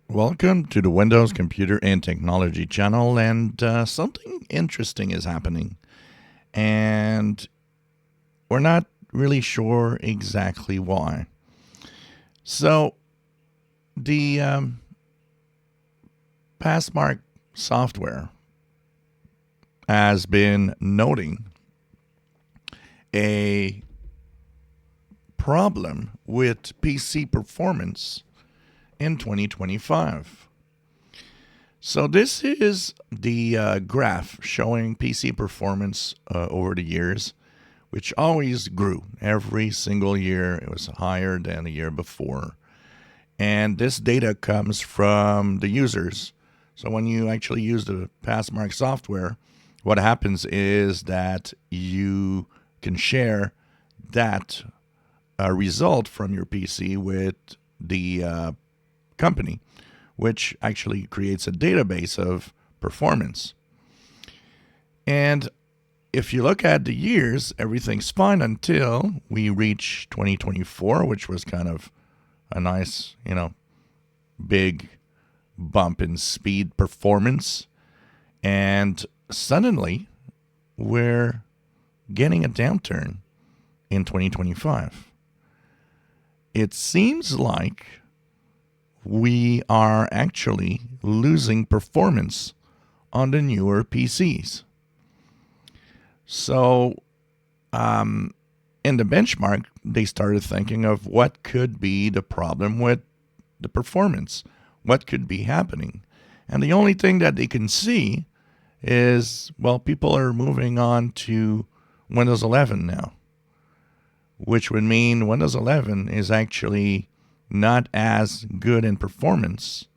Welcome to the Windows Computer and Technology channel, and something interesting is happening, and we're not really sure exactly why. So, the Passmark software has been noting a problem with PC performance in 2025. So this is the graph showing PC performance over the years, which always grew. Every single year it was higher than the year before. And this data comes from the users. So when you actually use the Passmark software, what happens is that you can share that result from your PC with the company, which actually creates a database of performance. And if you look at the years, everything's fine until we reach 2024, which was kind of a nice, big bump in speed performance. And suddenly, we're getting a downturn in 2025. It seems like we are actually losing performance on the newer PCs. So, in the benchmark, they started thinking of what could be the problem with the performance, what could be happening. And the only thing that they can see is, well, people are moving on to Windows 11 now, which would mean Windows 11 is actually not as good in performance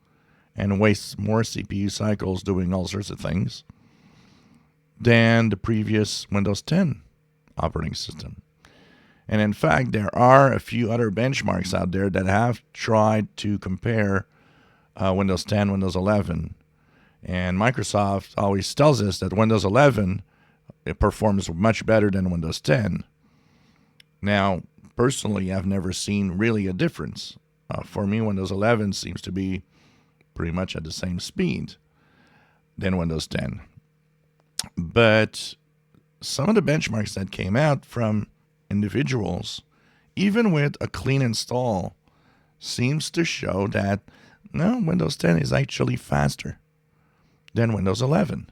and wastes more CPU cycles doing all sorts of things than the previous Windows 10 operating system. And in fact, there are a few other benchmarks out there that have tried to compare Windows 10, Windows 11. And Microsoft always tells us that Windows 11 it performs much better than Windows 10. Now, personally, I've never seen really a difference. For me, Windows 11 seems to be pretty much at the same speed than Windows 10. But some of the benchmarks that came out from individuals, even with a clean install, seems to show that no, Windows 10 is actually faster than Windows 11.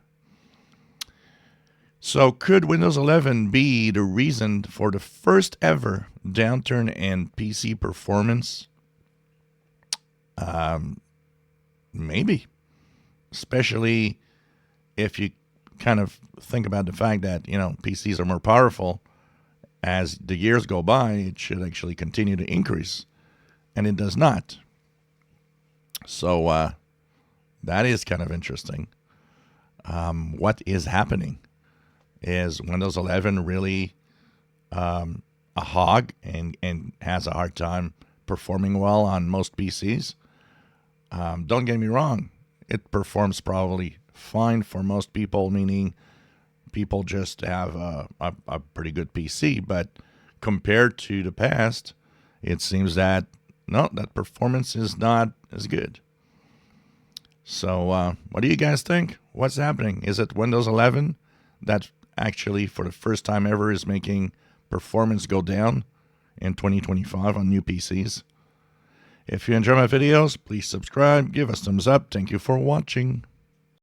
So could Windows 11 be the reason for the first ever downturn in PC performance? Maybe, especially if you kind of think about the fact that, PCs are more powerful. As the years go by, it should actually continue to increase, and it does not. So that is kind of interesting. What is happening? Is Windows 11 really a hog and has a hard time performing well on most PCs? Don't get me wrong. It performs probably fine for most people, meaning people just have a pretty good PC. But compared to the past, it seems that, no, that performance is not as good. So what do you guys think? What's happening? Is it Windows 11 that actually, for the first time ever, is making performance go down in 2025 on new PCs? If you enjoy my videos, please subscribe, give us thumbs up. Thank you for watching.